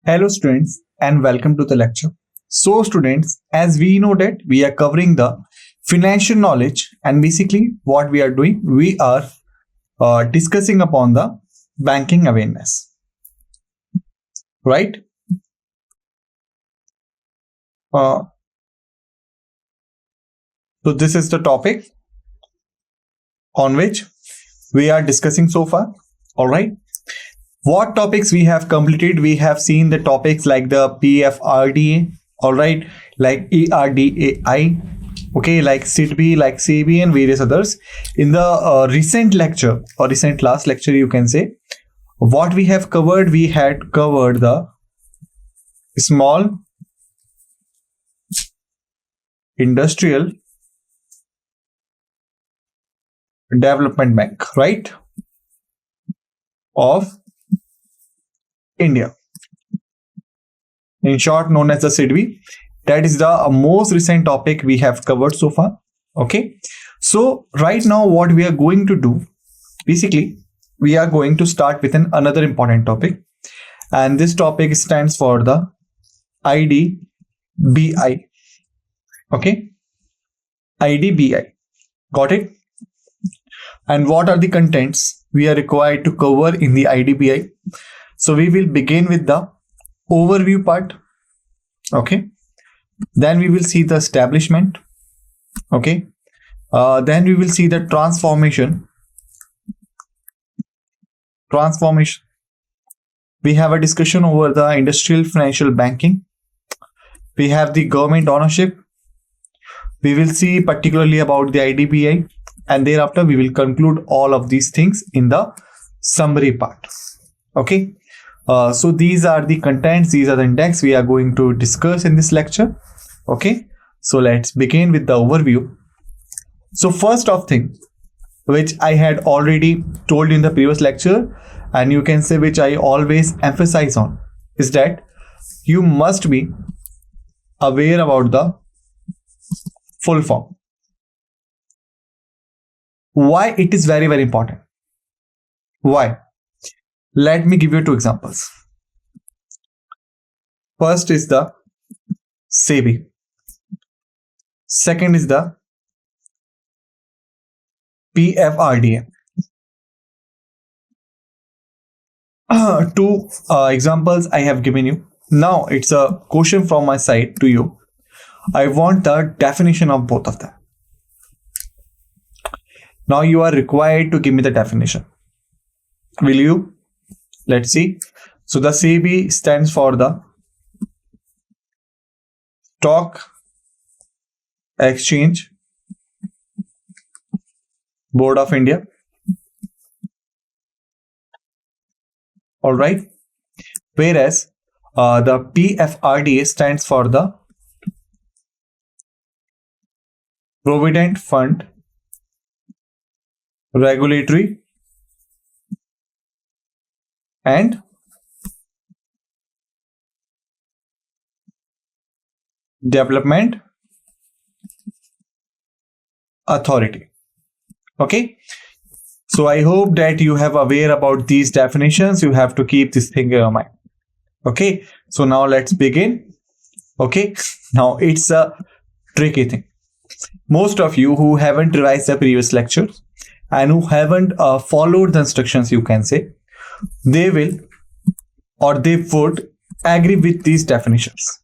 Hello students and welcome to the lecture. So students, as we know that we are covering the financial knowledge and basically what we are doing, we are discussing upon the banking awareness, right? Uh, so this is the topic on which we are discussing so far, all right? What topics we have completed? We have seen the topics like the PFRDA, all right, like ERDAI, okay, like SIDB, like CB, and various others. In the recent lecture or recent last lecture, you can say, what we have covered, we had covered the small industrial development bank, right, of India, in short known as the SIDB. That is the most recent topic we have covered so far. Okay, so right now what we are going to do, basically we are going to start with another important topic, and this topic stands for the IDBI. Okay, IDBI, got it? And what are the contents we are required to cover in the IDBI? So we will begin with the overview part. Okay, then we will see the establishment. Okay, then we will see the transformation. We have a discussion over the industrial financial banking. We have the government ownership. We will see particularly about the IDBI, and thereafter we will conclude all of these things in the summary part. Okay, so these are the contents, these are the index we are going to discuss in this lecture. Okay, so let's begin with the overview. So first of thing, which I had already told in the previous lecture, and you can say which I always emphasize on, is that you must be aware about the full form. Why it is very, very important? Why? Let me give you two examples. First is the SEBI. Second is the PFRDA. Two examples I have given you. Now it's a question from my side to you. I want the definition of both of them. Now you are required to give me the definition. Will you? Let's see. So the SEBI stands for the Stock Exchange Board of India. All right. Whereas the PFRDA stands for the Provident Fund Regulatory and Development Authority. Okay, so I hope that you have aware about these definitions. You have to keep this thing in your mind. Okay, so now let's begin. Okay, now it's a tricky thing. Most of you who haven't revised the previous lectures and who haven't followed the instructions, you can say, they will or they would agree with these definitions.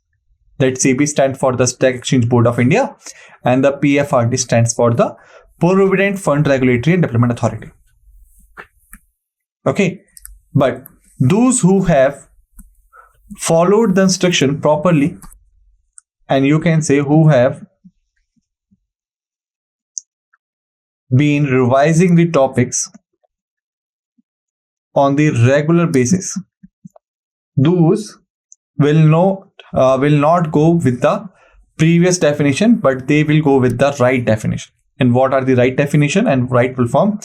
That SEBI stands for the Stock Exchange Board of India and the PFRD stands for the Provident Fund Regulatory and Development Authority. Okay, but those who have followed the instruction properly, and you can say who have been revising the topics on the regular basis, those will not go with the previous definition, but they will go with the right definition. And what are the right definition and right full form?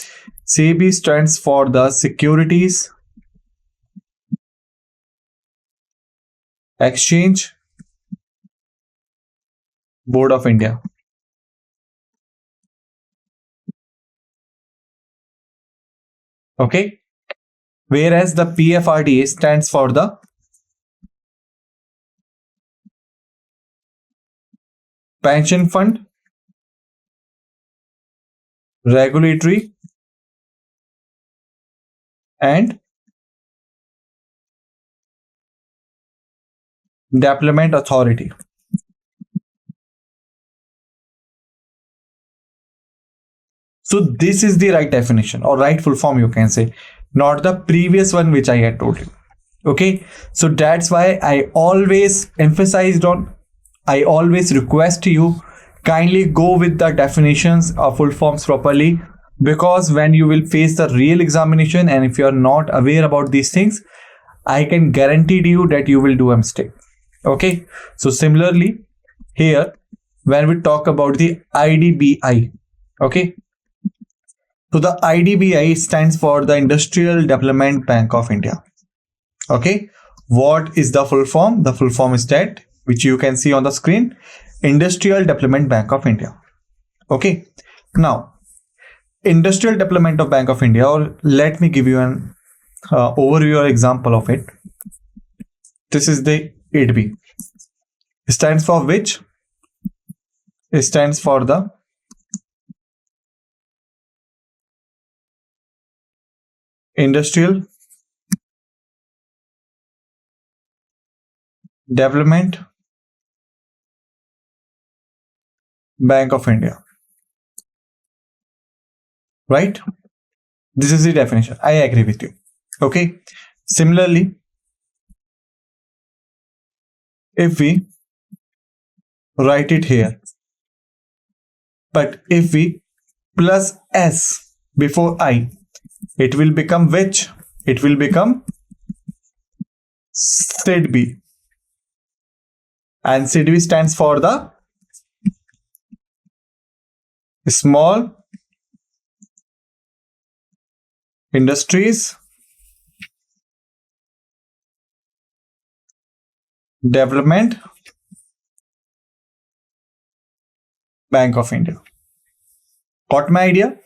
SEBI stands for the Securities Exchange Board of India. Okay, whereas the PFRDA stands for the pension fund, regulatory, and development authority. So this is the right definition or right full form, you can say, not the previous one which I had told you. Okay, so that's why I always emphasized on, I always request you kindly go with the definitions of full forms properly, because when you will face the real examination and if you are not aware about these things, I can guarantee you that you will do a mistake. Okay, so similarly here when we talk about the IDBI, okay, so the IDBI stands for the Industrial Development Bank of India. Okay, what is the full form? The full form is that which you can see on the screen, Industrial Development Bank of India. Okay, now Industrial Development of Bank of India, or let me give you an overview or example of it. This is the IDB. It stands for which? It stands for the Industrial Development Bank of India. Right? This is the definition. I agree with you. Okay. Similarly, if we write it here, but if we plus S before I, it will become which? It will become SIDB. And SIDB stands for the Small Industries Development Bank of India. Got my idea?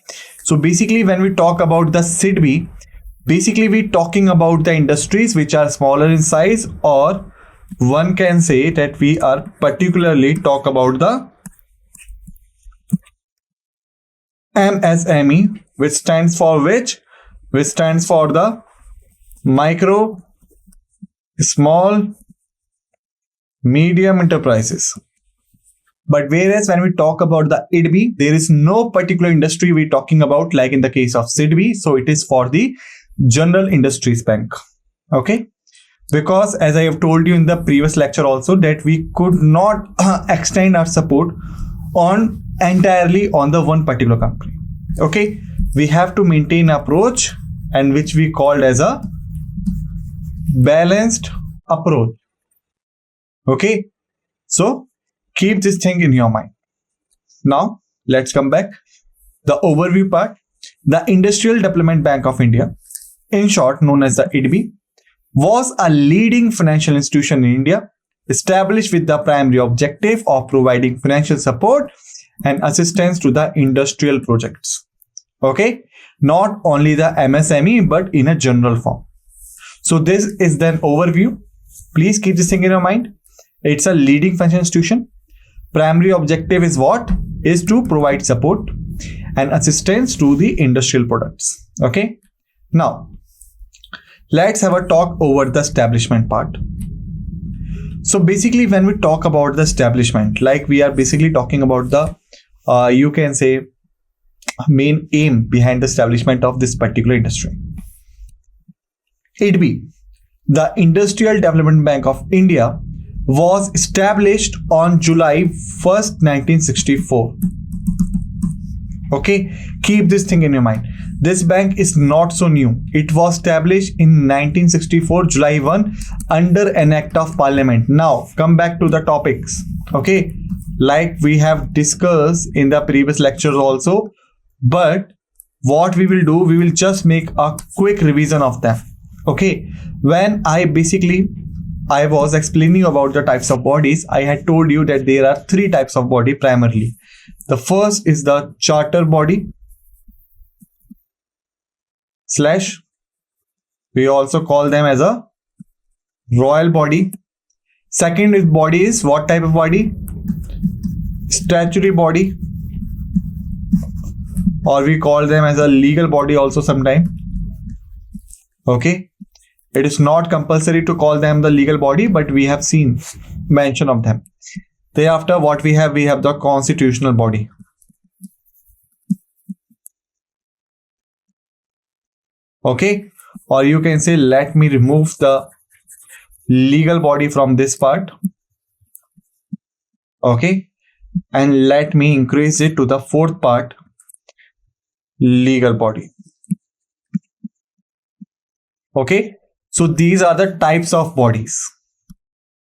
So basically when we talk about the SIDB, basically we're talking about the industries which are smaller in size, or one can say that we are particularly talk about the MSME, which stands for which? Which stands for the micro, small, medium enterprises. But whereas when we talk about the IDB, there is no particular industry we're talking about, like in the case of SIDB. So it is for the General Industries Bank. Okay. Because as I have told you in the previous lecture also, that we could not extend our support on entirely on the one particular company. Okay. We have to maintain approach, and which we called as a balanced approach. Okay. So keep this thing in your mind. Now let's come back. The overview part. The Industrial Development Bank of India, in short known as the IDB, was a leading financial institution in India, established with the primary objective of providing financial support and assistance to the industrial projects. Okay, not only the MSME but in a general form. So this is the overview. Please keep this thing in your mind. It's a leading financial institution. Primary objective is what? Is to provide support and assistance to the industrial products. Okay. Now, let's have a talk over the establishment part. So basically, when we talk about the establishment, like we are basically talking about the, you can say, main aim behind the establishment of this particular industry. IDB, the Industrial Development Bank of India, was established on July 1st, 1964. Okay, keep this thing in your mind. This bank is not so new. It was established in 1964, July 1, under an act of parliament. Now, come back to the topics. Okay, like we have discussed in the previous lectures also. But what we will do, we will just make a quick revision of them. Okay, when I was explaining about the types of bodies, I had told you that there are three types of body primarily. The first is the charter body / we also call them as a royal body. Second is body is what type of body? statutory body, or we call them as a legal body also sometime. Okay, it is not compulsory to call them the legal body, but we have seen mention of them. Thereafter, what we have the constitutional body. Okay, or you can say, let me remove the legal body from this part. Okay, and let me increase it to the fourth part, legal body. Okay, so these are the types of bodies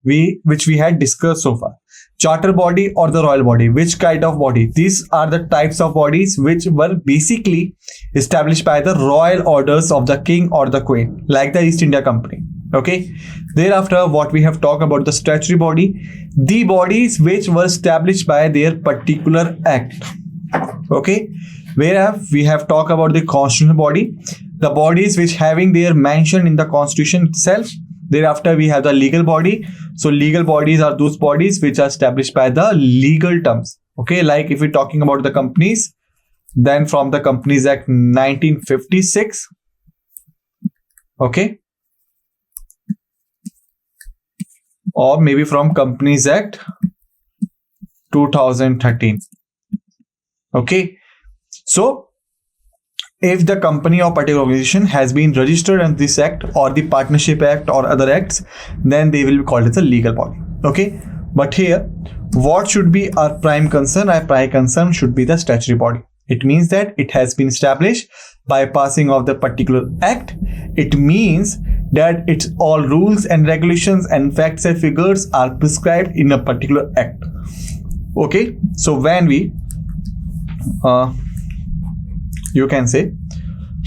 which we had discussed so far. Charter body or the royal body, which kind of body? These are the types of bodies which were basically established by the royal orders of the king or the queen, like the East India Company. Okay, thereafter, what we have talked about the statutory body, the bodies which were established by their particular act. Okay, whereas we have talked about the constitutional body, the bodies which having their mention in the constitution itself. Thereafter, we have the legal body. So legal bodies are those bodies which are established by the legal terms. Okay, like if we're talking about the companies, then from the Companies Act 1956. Okay, or maybe from Companies Act 2013. Okay, so if the company or particular organization has been registered under this act or the partnership act or other acts, then they will be called as a legal body. Okay, but here what should be our prime concern? Our prime concern should be the statutory body. It means that it has been established by passing of the particular act. It means that its all rules and regulations and facts and figures are prescribed in a particular act. Okay, so when we you can say,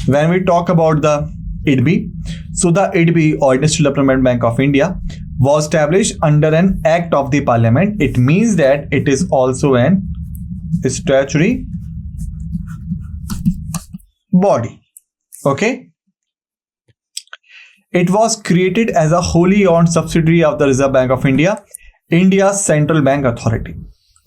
when we talk about the IDB, so the IDB or Industrial Development Bank of India was established under an act of the parliament. It means that it is also an statutory body. Okay, it was created as a wholly owned subsidiary of the Reserve Bank of India, India's central bank authority.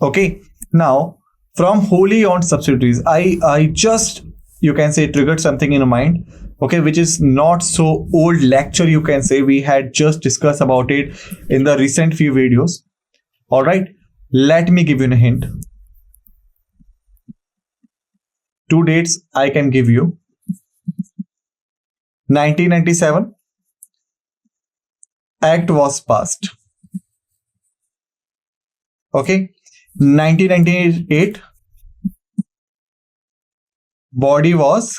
Okay, now from wholly owned subsidiaries, I just, you can say, triggered something in your mind, okay, which is not so old lecture, you can say. We had just discussed about it in the recent few videos. All right, let me give you a hint. Two dates I can give you. 1997, Act was passed. Okay, 1998, body was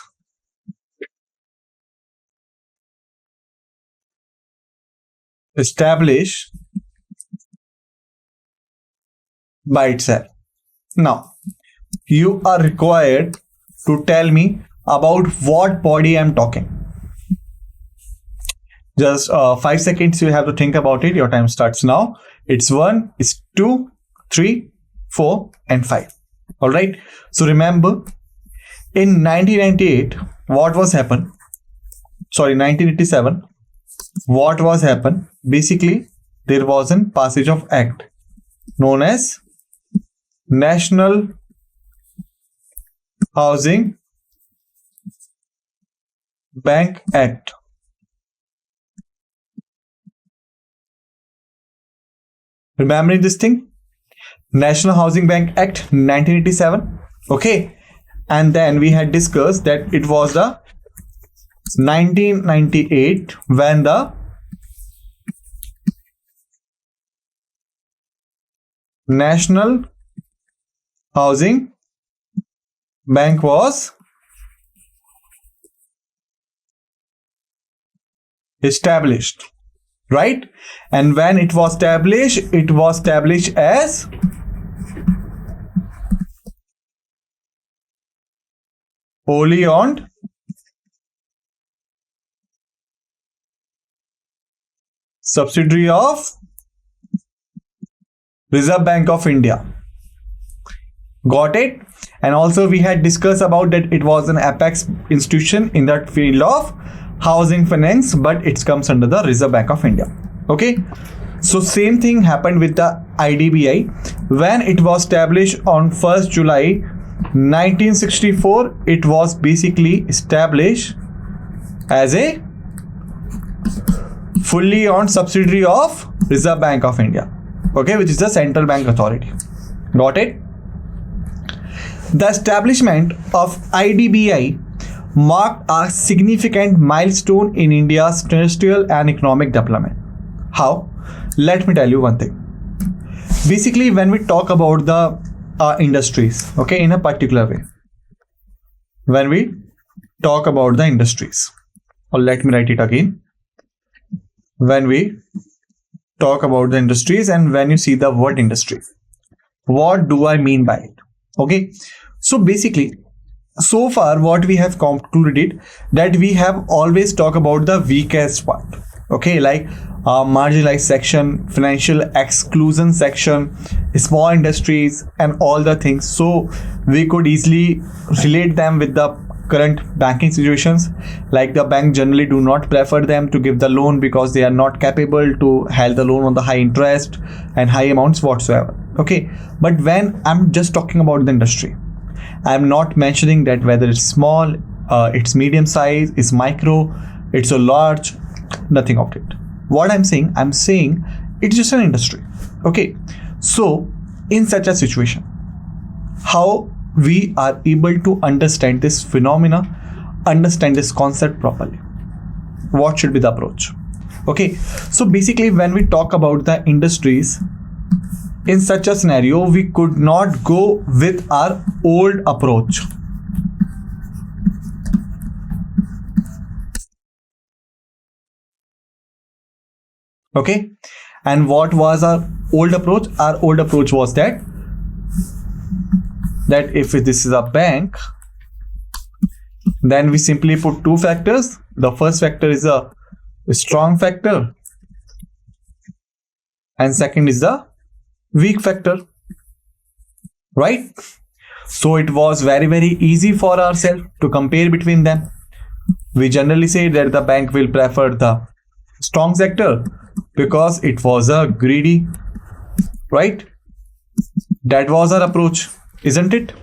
established by itself. Now, you are required to tell me about what body I'm talking. Just 5 seconds you have to think about it. Your time starts now. It's 1, it's 2, 3, 4, and 5. All right. So remember, in 1998, what was happened? Sorry, 1987. What was happened? Basically, there was a passage of act known as National Housing Bank Act. Remembering this thing? National Housing Bank Act 1987. Okay. And then we had discussed that it was the 1998 when the National Housing Bank was established, right? And when it was established as wholly owned subsidiary of Reserve Bank of India. Got it? And also we had discussed about that it was an apex institution in that field of housing finance, but it comes under the Reserve Bank of India. Okay, So same thing happened with the IDBI when it was established on 1st July 1964. It was basically established as a fully owned subsidiary of Reserve Bank of India, okay, which is the central bank authority. Got it? The establishment of IDBI marked a significant milestone in India's industrial and economic development. How? Let me tell you one thing. Basically, when we talk about the industries, okay, in a particular way, when we talk about the industries, or let me write it again. When we talk about the industries and when you see the word industry, what do I mean by it? Okay, so basically, so far what we have concluded that we have always talked about the weakest part, okay, like marginalized section, financial exclusion section, small industries and all the things. So we could easily relate them with the current banking situations, like the bank generally do not prefer them to give the loan because they are not capable to hold the loan on the high interest and high amounts whatsoever. Okay, but when I'm just talking about the industry, I'm not mentioning that whether it's small, it's medium size, it's micro, it's a large, nothing of it. What I'm saying it's just an industry. Okay, so in such a situation, how we are able to understand this phenomena, understand this concept properly? What should be the approach? Okay, so basically when we talk about the industries, in such a scenario, we could not go with our old approach. Okay, and what was our old approach? Our old approach was that if this is a bank, then we simply put two factors. The first factor is a strong factor and second is the weak factor, right? So it was very easy for ourselves to compare between them. We generally say that the bank will prefer the strong sector because it was a greedy, right? That was our approach, isn't it?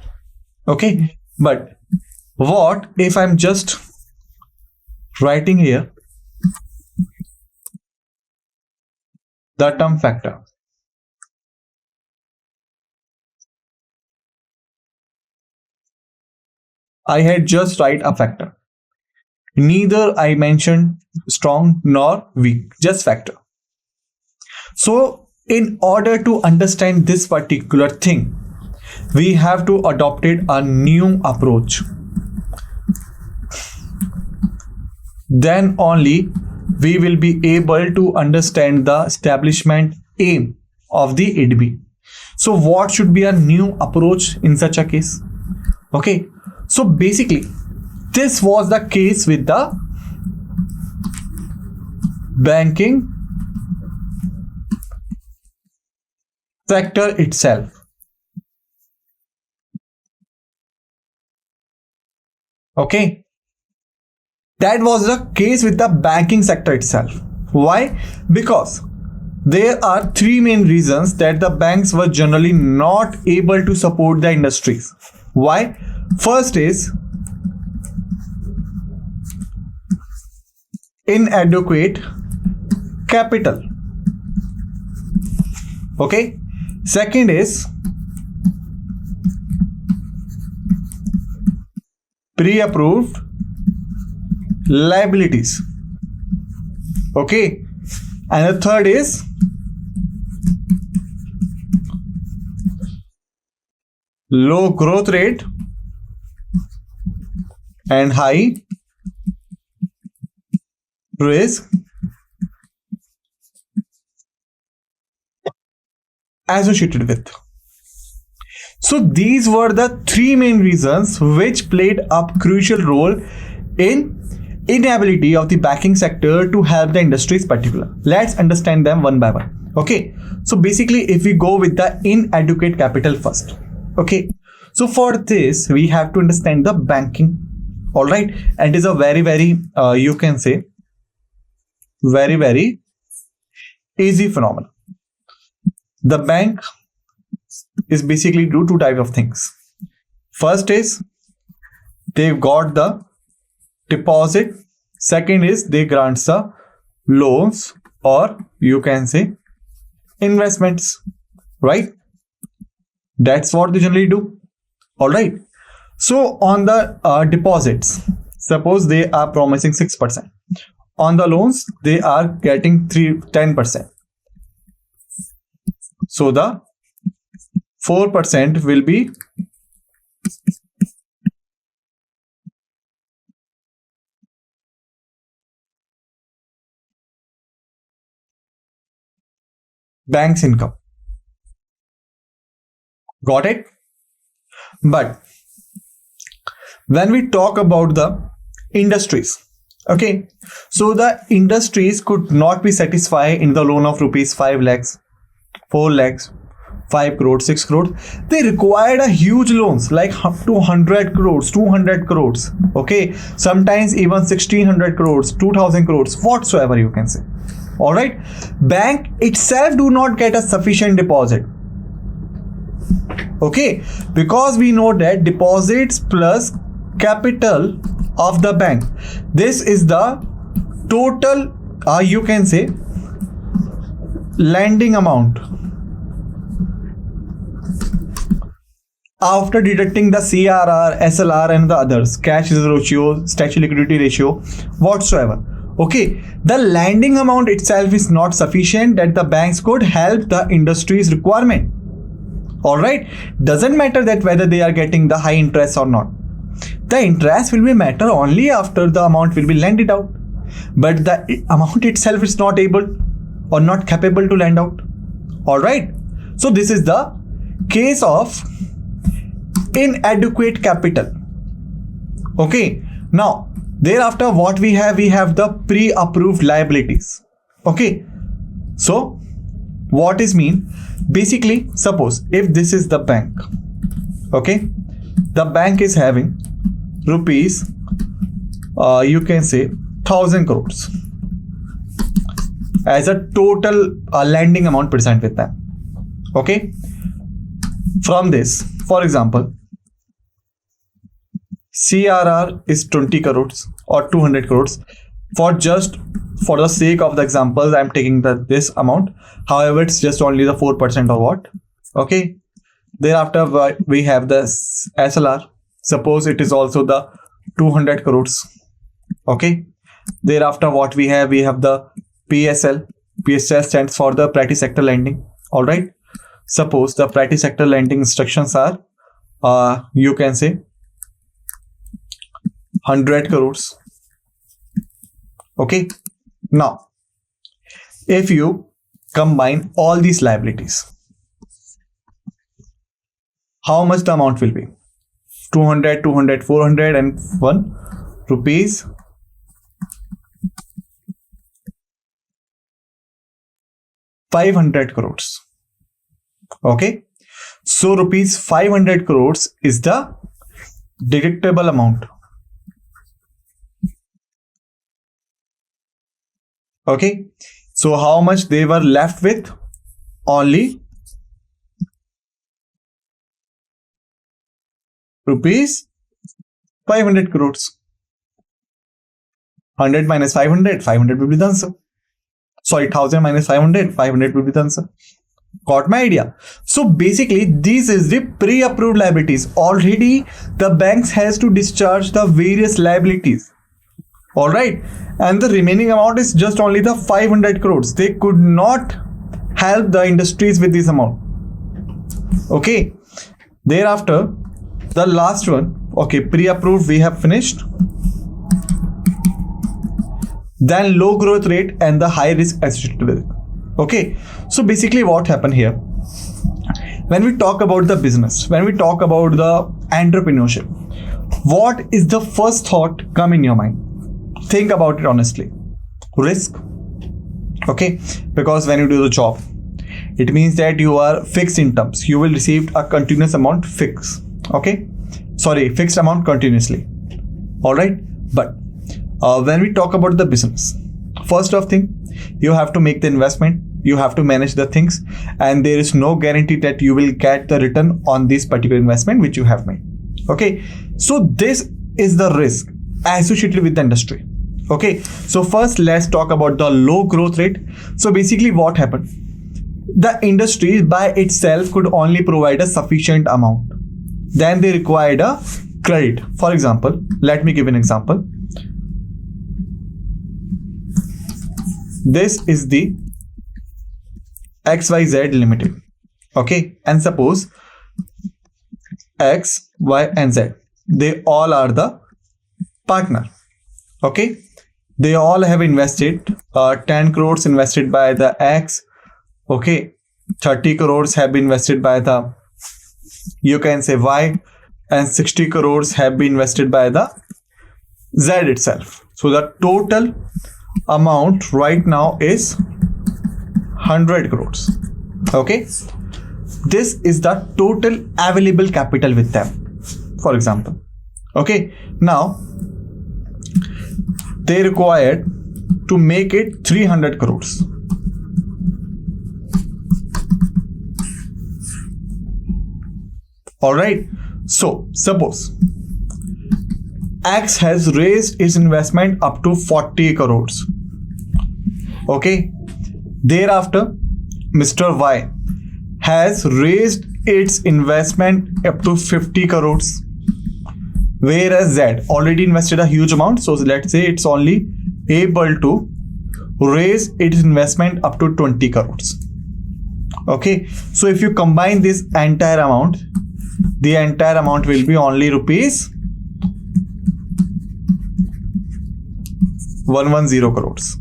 Okay, but what if I'm just writing here the term factor? I had just write a factor. Neither I mentioned strong nor weak, just factor. So in order to understand this particular thing, we have to adopt a new approach. Then only we will be able to understand the establishment aim of the IDBI. So what should be a new approach in such a case? Okay, so basically this was the case with the banking sector itself. Okay, that was the case with the banking sector itself. Why? Because there are three main reasons that the banks were generally not able to support the industries. Why? First is inadequate capital. Okay. Second is pre-approved liabilities. Okay. And the third is low growth rate and high risk associated with. So these were the three main reasons which played a crucial role in inability of the banking sector to help the industries particular. Let's understand them one by one. Okay, so basically if we go with the inadequate capital first. Okay, so for this we have to understand the banking. All right, and it is a very you can say very easy phenomenon. the bank is basically do two type of things. First is they've got the deposit. Second is they grant the loans, or you can say investments, right? That's what they generally do. All right. So on the deposits, suppose they are promising 6%. On the loans, they are getting 10%. So the 4% will be bank's income. Got it? But when we talk about the industries, okay, so the industries could not be satisfied in the loan of rupees 5 lakhs, 4 lakhs, 5 crores, 6 crores. They required a huge loans like up to 100 crores, 200 crores, okay, sometimes even 1600 crores, 2000 crores, whatsoever you can say. All right, bank itself do not get a sufficient deposit. Okay, because we know that deposits plus capital of the bank, this is the total you can say lending amount after deducting the CRR, SLR and the others, cash reserve ratio, statutory liquidity ratio, whatsoever. Okay, the lending amount itself is not sufficient that the banks could help the industry's requirement. All right, doesn't matter that whether they are getting the high interest or not. The interest will be matter only after the amount will be lended out, but the amount itself is not able or not capable to lend out. All right, so this is the case of inadequate capital. Okay, now thereafter what we have the pre-approved liabilities. Okay, so what is mean? Basically, suppose if this is the bank, okay, the bank is having rupees you can say 1000 crores as a total lending amount present with them. Okay, from this, for example, CRR is 20 crores or 200 crores. For the sake of the example, I'm taking this amount. However, it's just only the 4% or what. Okay, thereafter we have the SLR. Suppose it is also the 200 crores. Okay, thereafter what we have the PSL. PSL stands for the priority sector lending. All right, suppose the priority sector lending instructions are you can say 100 crores. Okay, now if you combine all these liabilities, how much the amount will be? 200, 200, 400 and 1 rupees 500 crores. Okay, so rupees 500 crores is the deductible amount. Okay, so how much they were left with? Only rupees 500 crores. 100 minus 500, 500 will be the answer. Sorry, 1000 minus 500, 500 will be the answer. Got my idea? So basically, this is the pre-approved liabilities. Already the banks has to discharge the various liabilities. All right, and the remaining amount is just only the 500 crores. They could not help the industries with this amount. Okay, thereafter the last one. Okay, pre-approved we have finished. Then low growth rate and the high risk associated with it. Okay, so basically what happened here, when we talk about the business, when we talk about the entrepreneurship, what is the first thought come in your mind? Think about it honestly. Risk. Okay, because when you do the job, it means that you are fixed in terms. You will receive a continuous amount fixed. Okay, sorry, fixed amount continuously. All right, but when we talk about the business, first of thing, you have to make the investment, you have to manage the things, and there is no guarantee that you will get the return on this particular investment which you have made. Okay, so this is the risk associated with the industry. Okay, so first let's talk about the low growth rate. So basically what happened, the industry by itself could only provide a sufficient amount, then they required a credit. For example, let me give an example. This is the XYZ Limited. Okay, and suppose X, Y, and Z, they all are the partner. Okay, they all have invested 10 crores invested by the X. Okay, 30 crores have been invested by the, you can say, Y, and 60 crores have been invested by the Z itself. So the total amount right now is 100 crores. Okay, this is the total available capital with them, for example. Okay, now they required to make it 300 crores. All right, so suppose X has raised its investment up to 40 crores. Okay, thereafter Mr. Y has raised its investment up to 50 crores, whereas Z already invested a huge amount. So let's say it's only able to raise its investment up to 20 crores. Okay, so if you combine this entire amount, the entire amount will be only rupees 110 crores.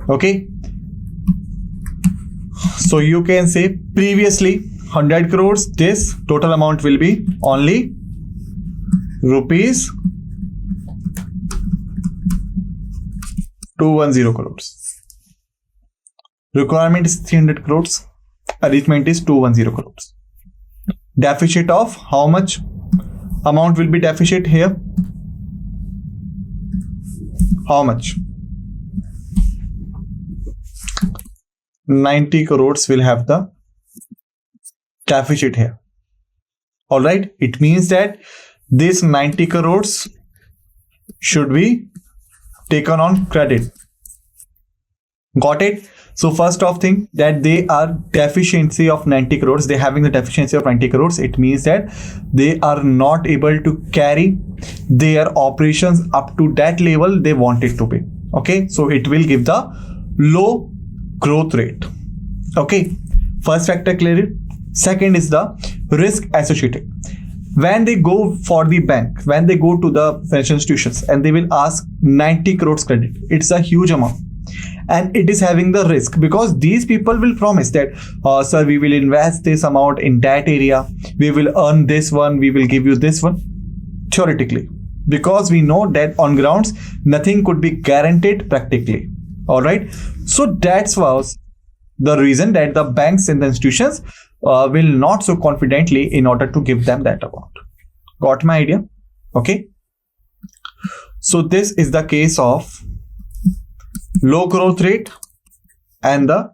Okay, so you can say previously 100 crores, this total amount will be only rupees 210 crores. Requirement is 300 crores, arrangement is 210 crores. Deficit of how much amount will be deficit here? How much? 90 crores will have the deficit here. All right, it means that this 90 crores should be taken on credit. Got it? So first off thing, that they are deficiency of 90 crores, they having the deficiency of 90 crores, it means that they are not able to carry their operations up to that level they want it to be. Okay, so it will give the low growth rate. Okay, first factor clear. Second is the risk associated. When they go for the bank, when they go to the financial institutions and they will ask 90 crores credit, it's a huge amount. And it is having the risk, because these people will promise that, sir, we will invest this amount in that area, we will earn this one, we will give you this one, theoretically, because we know that on grounds nothing could be guaranteed practically. All right, so that's was the reason that the banks and the institutions will not so confidently in order to give them that amount. Got my idea? Okay, so this is the case of low growth rate and the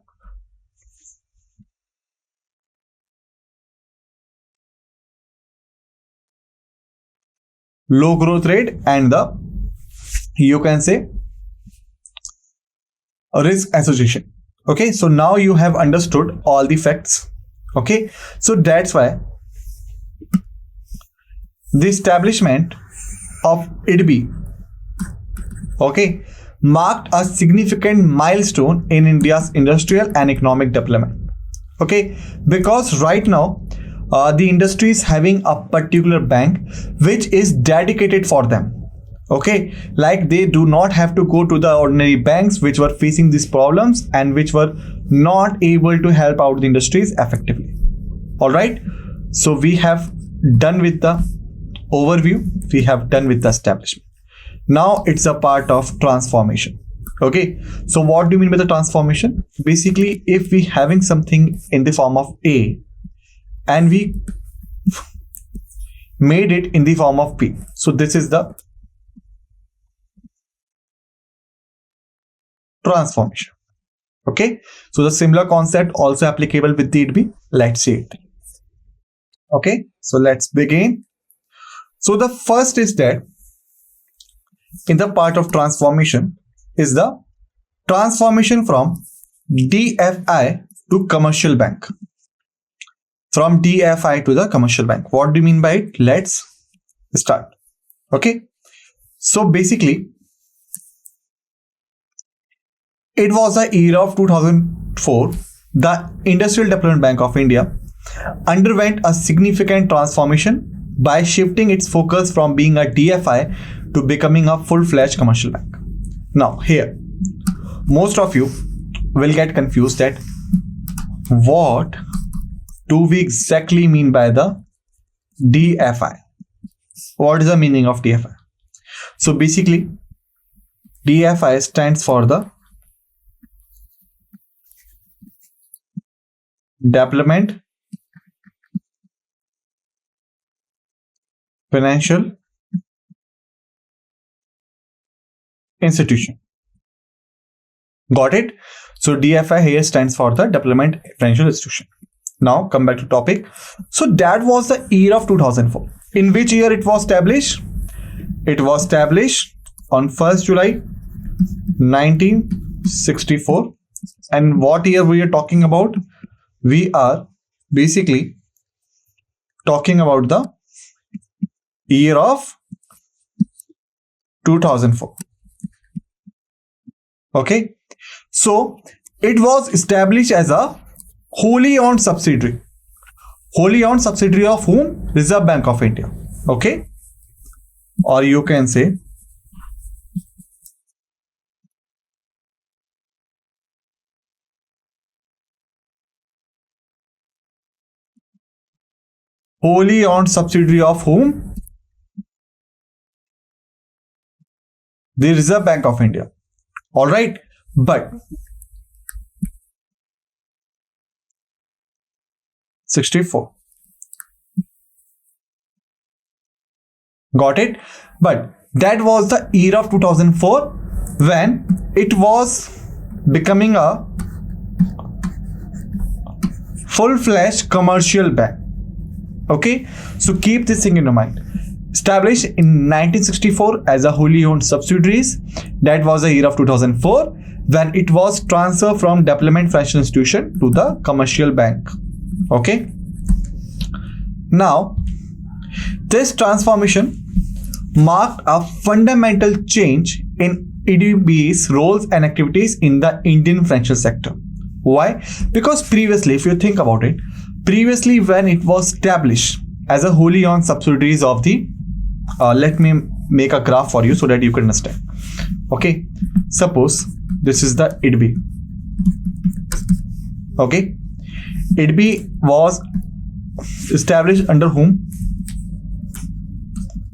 you can say risk association. Okay, so now you have understood all the facts. Okay, so that's why the establishment of IDB, okay, marked a significant milestone in India's industrial and economic development. Okay, because right now the industry is having a particular bank which is dedicated for them. Okay, like they do not have to go to the ordinary banks which were facing these problems and which were not able to help out the industries effectively. All right, so we have done with the overview, we have done with the establishment. Now it's a part of transformation. Okay, so what do you mean by the transformation? Basically, if we having something in the form of A and we made it in the form of B, so this is the transformation. Okay, so the similar concept also applicable with the IDB. Let's see it. Okay, so let's begin. So the first is that in the part of transformation is the transformation from DFI to commercial bank. From DFI to the commercial bank. What do you mean by it? Let's start. Okay, so basically it was the year of 2004. The Industrial Development Bank of India underwent a significant transformation by shifting its focus from being a DFI to becoming a full-fledged commercial bank. Now here, most of you will get confused that what do we exactly mean by the DFI? What is the meaning of DFI? So basically, DFI stands for the Development Financial Institution. Got it? So DFI here stands for the Development Financial Institution. Now come back to topic. So that was the year of 2004. In which year it was established? It was established on 1st July 1964. And what year we are talking about? We are basically talking about the year of 2004. Okay, so it was established as a wholly owned subsidiary. Wholly owned subsidiary of whom? Reserve Bank of India. Okay, or you can say wholly owned subsidiary of whom? The Reserve Bank of India. All right, but 64. Got it? But that was the year of 2004 when it was becoming a full-fledged commercial bank. Okay, so keep this thing in your mind. Established in 1964 as a wholly owned subsidiaries, that was the year of 2004 when it was transferred from Development Financial Institution to the commercial bank. Okay, now this transformation marked a fundamental change in EDB's roles and activities in the Indian financial sector. Why? Because previously, if you think about it, previously when it was established as a wholly owned subsidiaries of the let me make a graph for you so that you can understand. Okay, suppose this is the IDB. Okay, IDB was established under whom?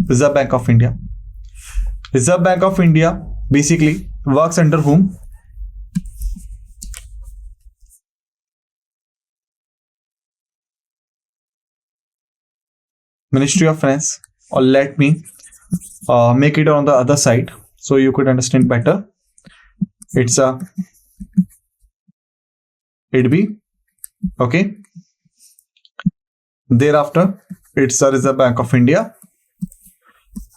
Reserve Bank of India. Reserve Bank of India basically works under whom? Ministry of Finance. Or let me make it on the other side so you could understand better. It's a IDB. Okay. Thereafter, it's a Reserve Bank of India.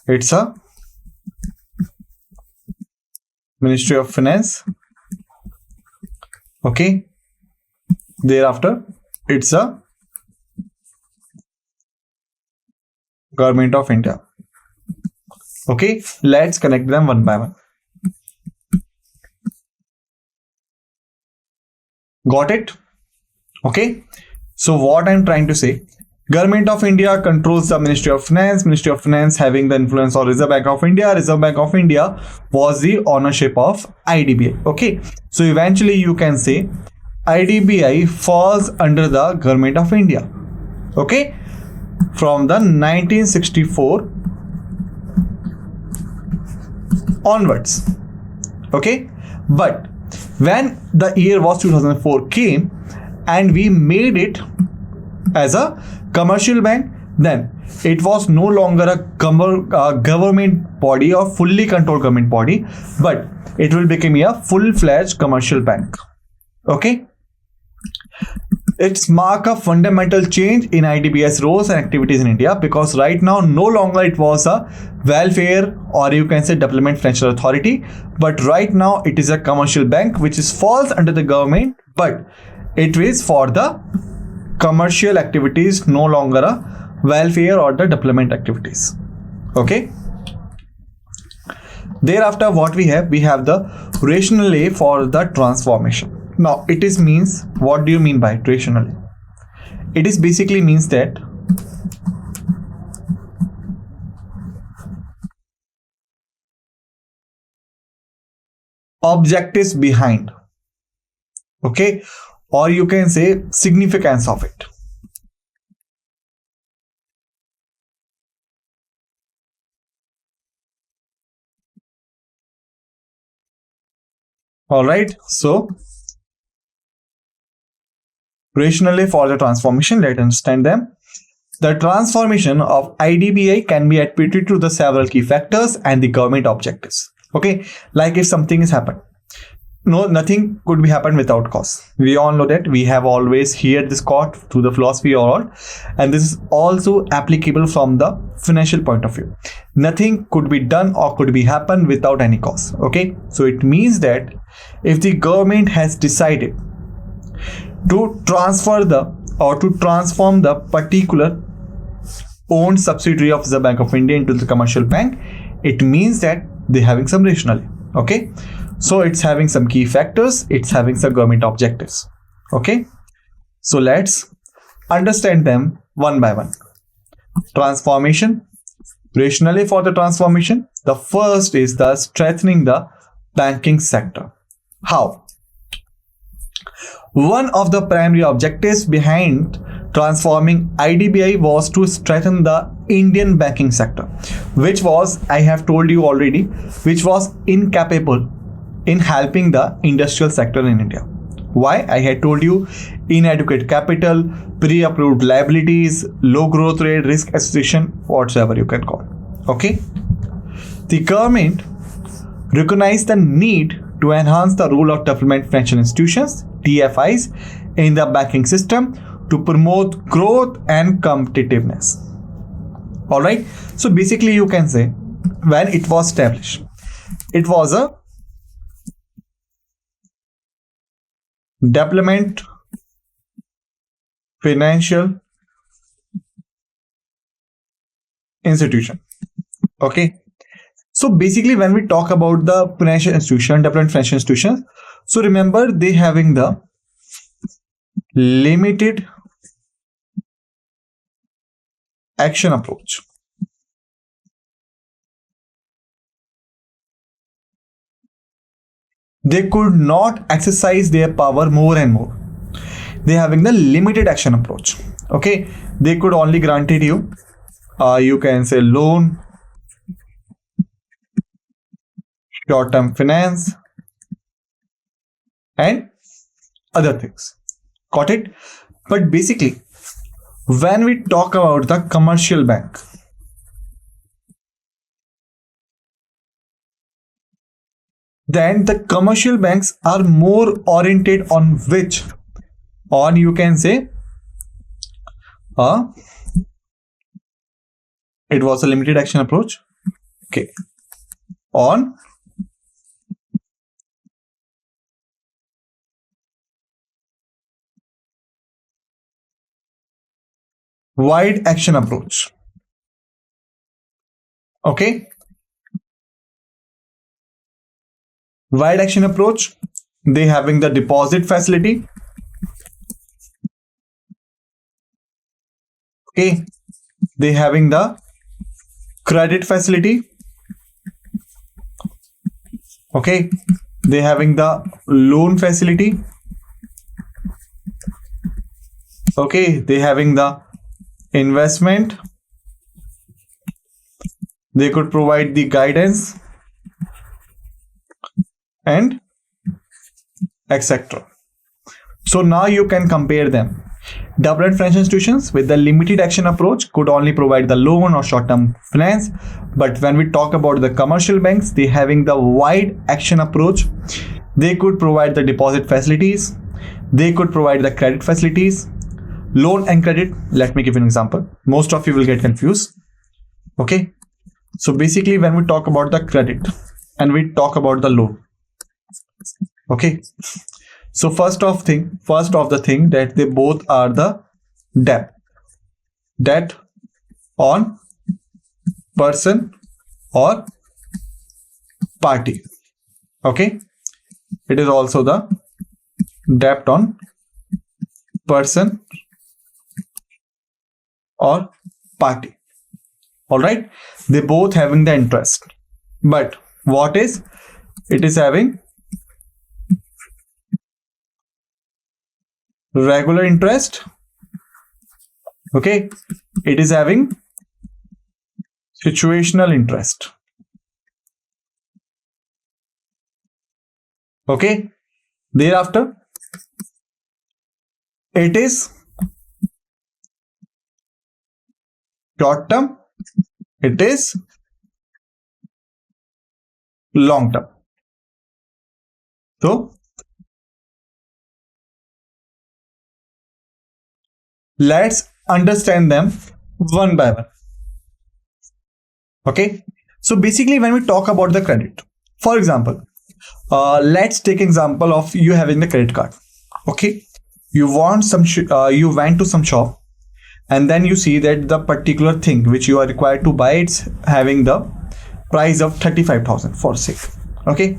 It's a Ministry of Finance. Okay. Thereafter, it's a Government of India. Okay, let's connect them one by one. Got it? Okay, so what I'm trying to say, Government of India controls the Ministry of Finance. Ministry of Finance having the influence of Reserve Bank of India. Reserve Bank of India was the ownership of IDBI. Okay, so eventually you can say IDBI falls under the Government of India. Okay, from the 1964 onwards. Okay, but when the year was 2004 came and we made it as a commercial bank, then it was no longer a government body or fully controlled government body, but it will become a full-fledged commercial bank. Okay. It's mark a fundamental change in IDBI's roles and activities in India, because right now no longer it was a welfare or you can say development financial authority, but right now it is a commercial bank which is falls under the government, but it is for the commercial activities, no longer a welfare or the development activities. Okay. Thereafter, what we have the rationale for the transformation. Now, it is means, what do you mean by rationale? It is basically means that objectives behind, okay, or you can say significance of it. All right, so rationale for the transformation, let's understand them. The transformation of IDBI can be attributed to the several key factors and the government objectives. Okay, like if something is happened, nothing could be happened without cause. We all know that. We have always heard this quote through the philosophy or all, and this is also applicable from the financial point of view. Nothing could be done or could be happen without any cause. Okay, so it means that if the government has decided to transform the particular owned subsidiary of the Bank of India into the commercial bank, it means that they're having some rationale. Okay, so it's having some key factors, it's having some government objectives. Okay, so let's understand them one by one. Transformation, rationale for the transformation. The first is the strengthening the banking sector. How? One of the primary objectives behind transforming IDBI was to strengthen the Indian banking sector, which was, I have told you already, which was incapable in helping the industrial sector in India. Why? I had told you, inadequate capital, pre-approved liabilities, low growth rate, risk association, whatsoever you can call. Okay. The government recognized the need to enhance the role of development financial institutions, DFIs, in the banking system to promote growth and competitiveness. All right. So basically, you can say when it was established, it was a development financial institution. Okay. So basically, when we talk about the financial institution, development financial institutions, so remember they having the limited action approach. They could not exercise their power more and more. They having the limited action approach. Okay, they could only granted you, you can say loan, short-term finance, and other things. Got it? But basically, when we talk about the commercial bank, then the commercial banks are more oriented on which, on you can say, it was a limited action approach. Okay, on wide action approach. Okay, wide action approach, they having the deposit facility. Okay, they having the credit facility. Okay, they having the loan facility. Okay, they having the investment. They could provide the guidance and etc. So now you can compare them. Developed financial institutions with the limited action approach could only provide the loan or short-term finance. But when we talk about the commercial banks, they having the wide action approach. They could provide the deposit facilities. They could provide the credit facilities. Loan and credit. Let me give you an example. Most of you will get confused. Okay. So basically when we talk about the credit and we talk about the loan. Okay. So first of the thing that they both are the debt on person or party. Okay. It is also the debt on person or party. All right. They both having the interest, but what is it is having regular interest. Okay. It is having situational interest. Okay. Thereafter, it is short term. It is long term. So let's understand them one by one. Okay. So basically when we talk about the credit, for example, let's take example of you having the credit card. Okay. You want some, you went to some shop and then you see that the particular thing which you are required to buy, it's having the price of 35,000 for sake. Okay.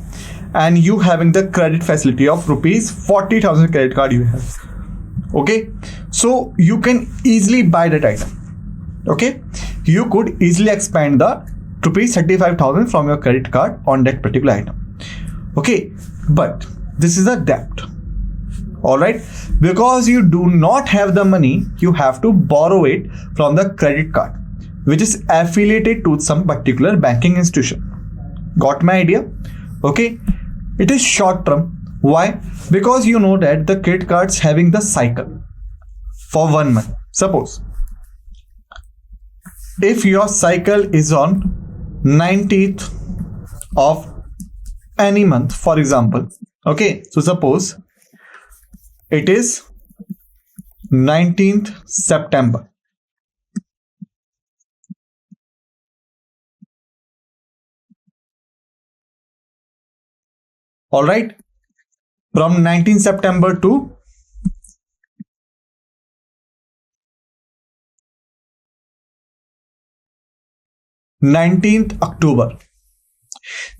And you having the credit facility of rupees 40,000 credit card you have. Okay. So you can easily buy that item. Okay. You could easily expand the rupees 35,000 from your credit card on that particular item. Okay. But this is a debt. All right. Because you do not have the money, you have to borrow it from the credit card, which is affiliated to some particular banking institution. Got my idea? Okay. It is short term. Why? Because you know that the credit cards having the cycle for 1 month. Suppose if your cycle is on 19th of any month, for example. Okay. So suppose it is 19th September. All right. From 19th September to 19th October.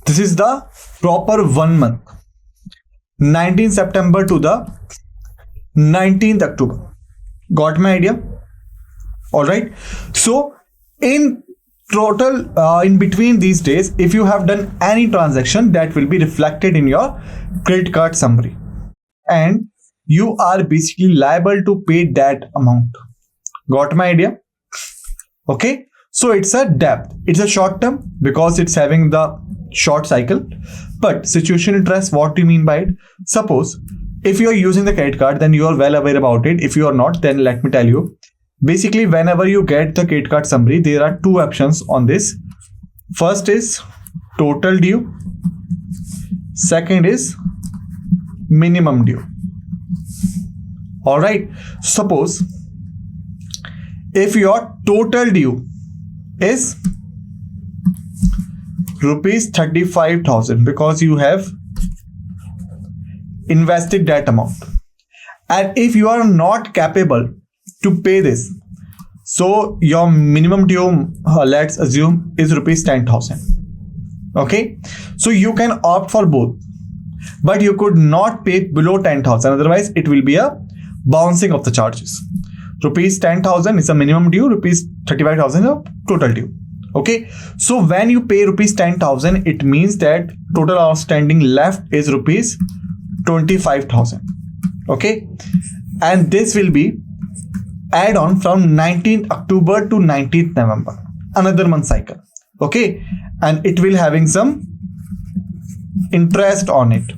This is the proper 1 month. 19th September to the 19th October. Got my idea? All right. So in total, in between these days, if you have done any transaction, that will be reflected in your credit card summary, and you are basically liable to pay that amount. Got my idea? Okay. So it's a debt. It's a short term because it's having the short cycle. But situation interest, what do you mean by it? Suppose if you are using the credit card, then you are well aware about it. If you are not, then let me tell you. Basically, whenever you get the credit card summary, there are two options on this. First is total due. Second is minimum due. All right. Suppose if your total due is rupees 35,000 because you have invested that amount, and if you are not capable to pay this, so your minimum due, let's assume, is rupees 10,000. Okay, so you can opt for both, but you could not pay below 10,000, otherwise it will be a bouncing of the charges. Rupees 10,000 is a minimum due, rupees 35,000 is a total due. Okay, so when you pay rupees 10,000, it means that total outstanding left is rupees 25,000. Okay, and this will be add on from 19th October to 19th November, another month cycle. Okay, and it will having some interest on it.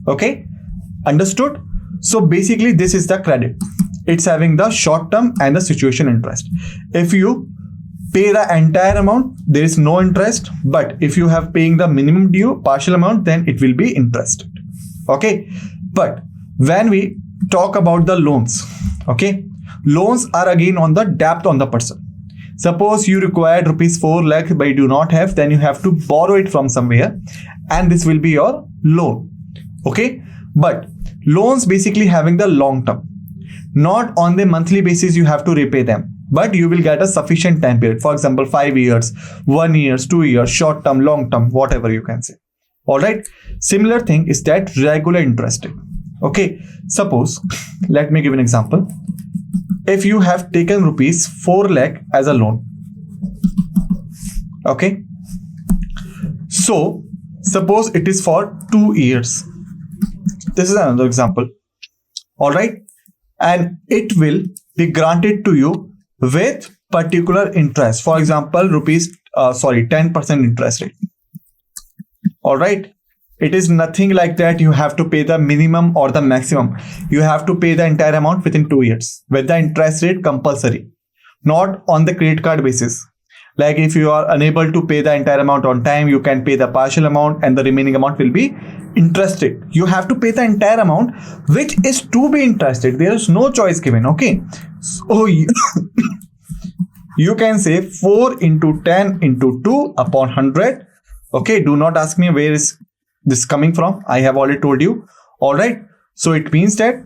Okay, understood? So basically this is the credit. it's having the short term and the situation interest. If you pay the entire amount, there is no interest, but if you have paying the minimum due partial amount, then it will be interest. Okay, but when we talk about the loans, okay, loans are again on the debt on the person. Suppose you required rupees 4 lakh but you do not have, then you have to borrow it from somewhere and this will be your loan. Okay, but loans basically having the long term, not on the monthly basis you have to repay them, but you will get a sufficient time period. For example, 5 years, 1 year, 2 years, short term, long term, whatever you can say. All right, similar thing is that regular interest. Okay, suppose let me give an example. If you have taken rupees 4 lakh as a loan, okay, so suppose it is for 2 years. This is another example. All right, and it will be granted to you with particular interest. For example, 10% interest rate. All right, it is nothing like that you have to pay the minimum or the maximum. You have to pay the entire amount within 2 years with the interest rate compulsory, not on the credit card basis. Like if you are unable to pay the entire amount on time, you can pay the partial amount and the remaining amount will be interested. You have to pay the entire amount which is to be interested. There is no choice given. Okay, so you can say 4 into 10 into 2 upon 100. Okay, do not ask me where is this coming from. I have already told you. All right, so it means that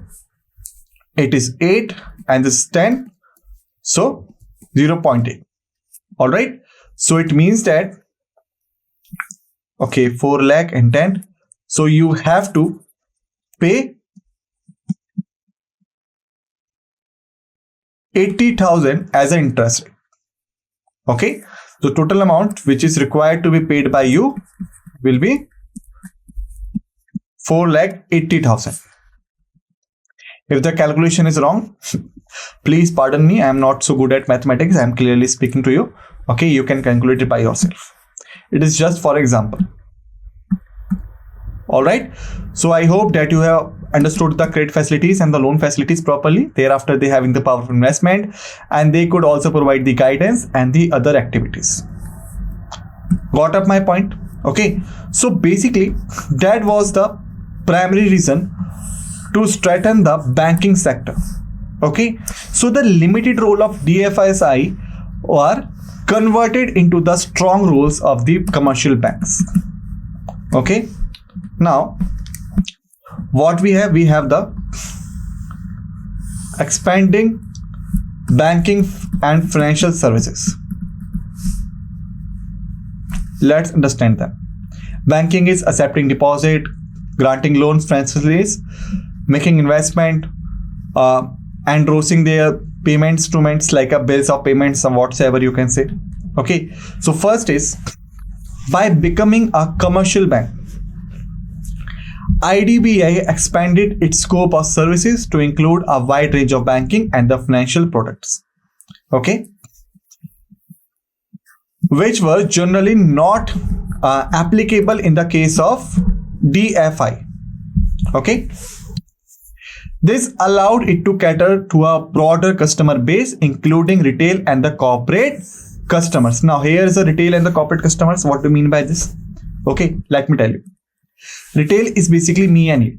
it is 8 and this is 10, so 0.8. all right, so it means that, okay, 4 lakh and 10, so you have to pay 80,000 as an interest rate. Okay, so total amount which is required to be paid by you will be 4,80,000. If the calculation is wrong, please pardon me. I am not so good at mathematics. I am clearly speaking to you. Okay, you can calculate it by yourself. It is just for example. All right. So I hope that you have understood the credit facilities and the loan facilities properly. Thereafter, they having the power of investment, and they could also provide the guidance and the other activities. Got up my point? Okay. So basically, that was the primary reason to strengthen the banking sector. Okay, so the limited role of DFISI are converted into the strong roles of the commercial banks. Okay, now what we have the expanding banking and financial services. Let's understand them. Banking is accepting deposit, granting loans, facilities, making investment, endorsing their payment instruments like a bills of payments or whatsoever you can say. Okay, so first is by becoming a commercial bank, IDBI expanded its scope of services to include a wide range of banking and the financial products. Okay, which were generally not applicable in the case of DFI. Okay, this allowed it to cater to a broader customer base, including retail and the corporate customers. Now, here is the retail and the corporate customers. What do you mean by this? Okay, let me tell you. Retail is basically me and you.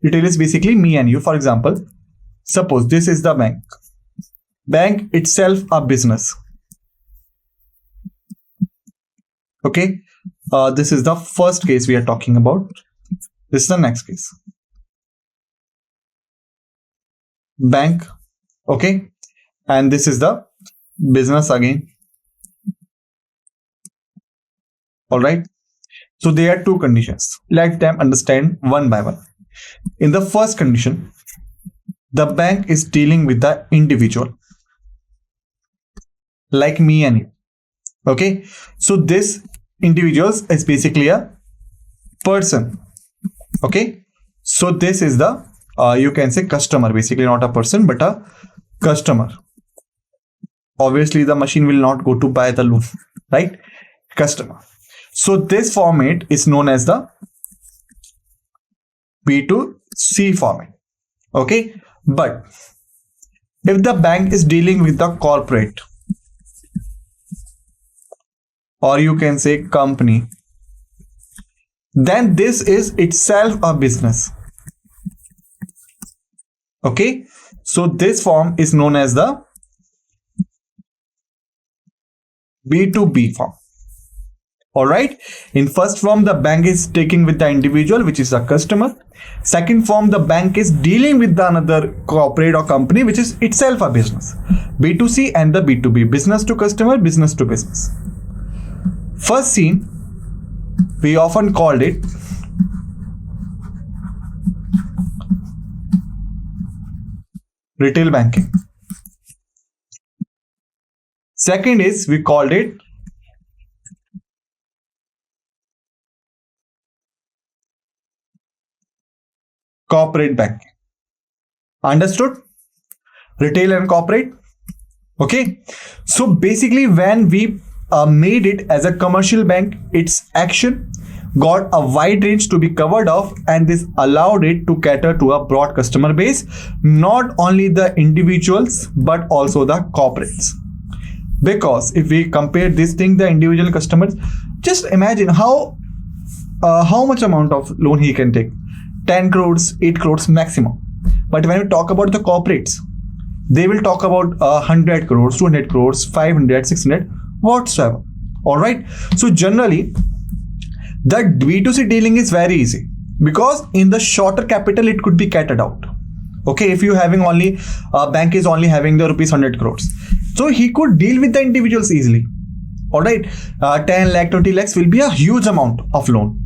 Retail is basically me and you. For example, suppose this is the bank. Bank itself a business. Okay, this is the first case we are talking about. This is the next case. Bank. Okay, and this is the business again. All right, so there are two conditions. Let them understand one by one. In the first condition, the bank is dealing with the individual like me and you. Okay, so this individual is basically a person. Okay, so this is the you can say customer, basically not a person but a customer. Obviously the machine will not go to buy the loan, right? Customer. So this format is known as the B2C format. Okay, but If the bank is dealing with the corporate, or you can say company, then this is itself a business. Okay, so this form is known as the B2B form. All right. In first form, the bank is taking with the individual, which is a customer. Second form, the bank is dealing with the another corporate or company, which is itself a business. B2C and the B2B, business to customer, business to business. First scene, we often called it retail banking. Second is we called it corporate banking. Understood? Retail and corporate. Okay. So basically, when we made it as a commercial bank, its action got a wide range to be covered off, and this allowed it to cater to a broad customer base, not only the individuals but also the corporates. Because if we compare this thing, the individual customers, just imagine how much amount of loan he can take. 10 crores, 8 crores maximum. But when we talk about the corporates, they will talk about 100 crores, 200 crores, 500, 600, whatsoever. All right. So generally, the B2C dealing is very easy because in the shorter capital, it could be catered out. Okay. If you having only, bank is only having the rupees 100 crores. So he could deal with the individuals easily. All right. 10 lakh, 20 lakhs will be a huge amount of loan.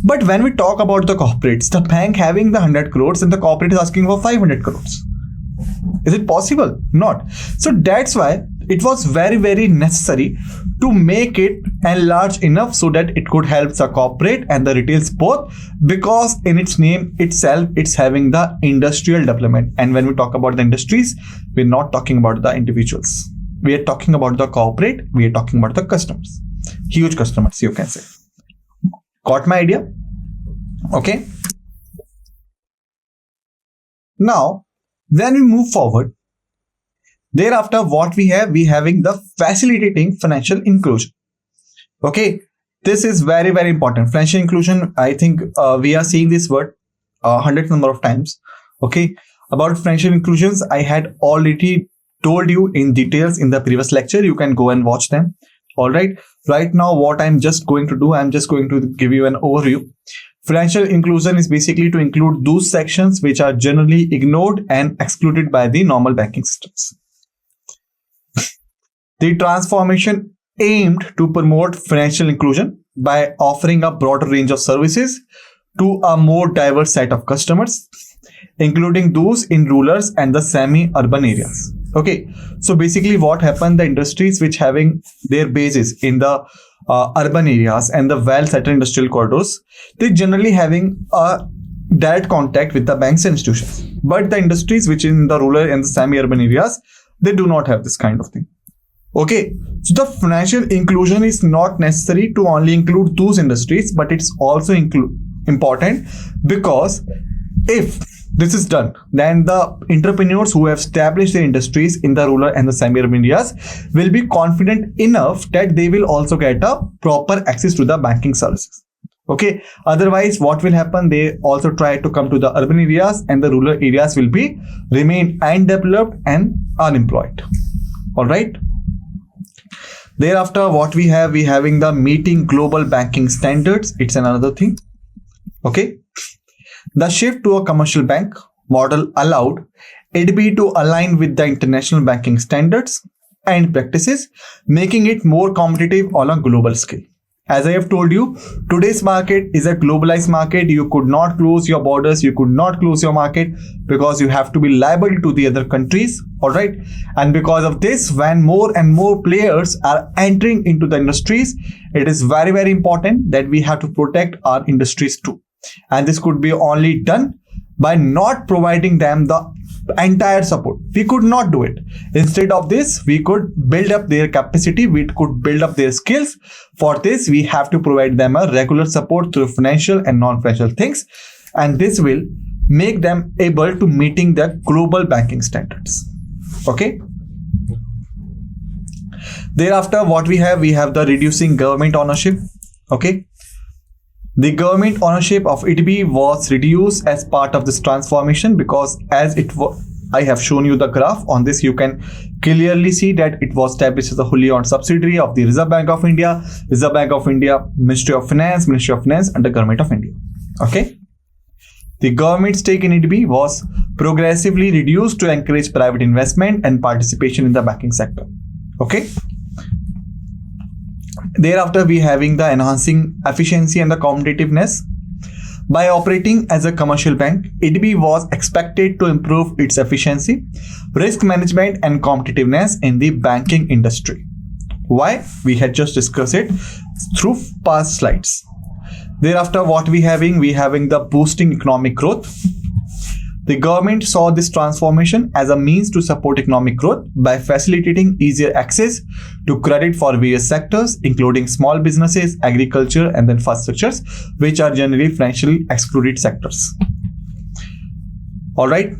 But when we talk about the corporates, the bank having the 100 crores and the corporate is asking for 500 crores. Is it possible? Not. So that's why it was very, very necessary to make it enlarge enough so that it could help the corporate and the retails both, because in its name itself, it's having the industrial development. And when we talk about the industries, we're not talking about the individuals. We are talking about the corporate. We are talking about the customers. Huge customers, you can say. Got my idea? Okay. Now, when we move forward, thereafter, what we having the facilitating financial inclusion. Okay. This is very, very important. Financial inclusion, I think we are seeing this word 100 number of times. Okay. About financial inclusions, I had already told you in details in the previous lecture. You can go and watch them. All right. Right now, what I'm just going to do, I'm just going to give you an overview. Financial inclusion is basically to include those sections which are generally ignored and excluded by the normal banking systems. The transformation aimed to promote financial inclusion by offering a broader range of services to a more diverse set of customers, including those in rural and the semi-urban areas. Okay, so basically what happened, the industries which having their bases in the urban areas and the well-settled industrial corridors, they generally having a direct contact with the banks and institutions. But the industries which in the rural and the semi-urban areas, they do not have this kind of thing. Okay, so the financial inclusion is not necessary to only include those industries, but it's also important because if this is done, then the entrepreneurs who have established their industries in the rural and the semi-urban areas will be confident enough that they will also get a proper access to the banking services. Okay, otherwise what will happen, they also try to come to the urban areas and the rural areas will be remain undeveloped and unemployed. All right. Thereafter, what we having the meeting global banking standards. It's another thing. Okay. The shift to a commercial bank model allowed it to align with the international banking standards and practices, making it more competitive on a global scale. As I have told you, today's market is a globalized market. You could not close your borders. You could not close your market because you have to be liable to the other countries. All right. And because of this, when more and more players are entering into the industries, it is very, very important that we have to protect our industries too. And this could be only done by not providing them the entire support. We could not do it. Instead of this, we could build up their capacity. We could build up their skills. For this, we have to provide them a regular support through financial and non-financial things. And this will make them able to meeting the global banking standards. Okay. Thereafter, what we have the reducing government ownership. Okay. The government ownership of EDB was reduced as part of this transformation because as it was, I have shown you the graph on this, you can clearly see that it was established as a wholly owned subsidiary of the Reserve Bank of India, Ministry of Finance, and the Government of India. Okay. The government stake in EDB was progressively reduced to encourage private investment and participation in the banking sector. Okay. Thereafter, we having the enhancing efficiency and the competitiveness. By operating as a commercial bank, EDB was expected to improve its efficiency, risk management, and competitiveness in the banking industry. Why? We had just discussed it through past slides. Thereafter, what we having the boosting economic growth. The government saw this transformation as a means to support economic growth by facilitating easier access to credit for various sectors, including small businesses, agriculture, and infrastructures, which are generally financially excluded sectors. All right.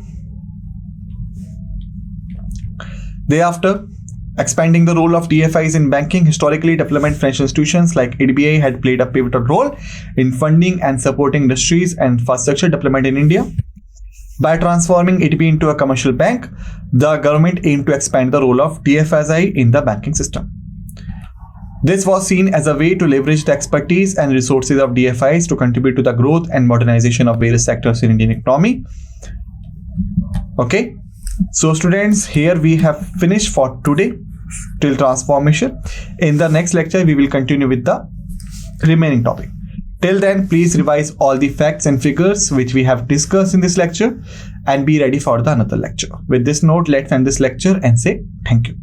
Thereafter, expanding the role of DFIs in banking. Historically, development financial institutions like EDBI had played a pivotal role in funding and supporting industries and infrastructure development in India. By transforming EDB into a commercial bank, the government aimed to expand the role of DFSI in the banking system. This was seen as a way to leverage the expertise and resources of DFIs to contribute to the growth and modernization of various sectors in Indian economy. Okay, so students, here we have finished for today till transformation. In the next lecture, we will continue with the remaining topic. Till then, please revise all the facts and figures which we have discussed in this lecture and be ready for the another lecture. With this note, let's end this lecture and say thank you.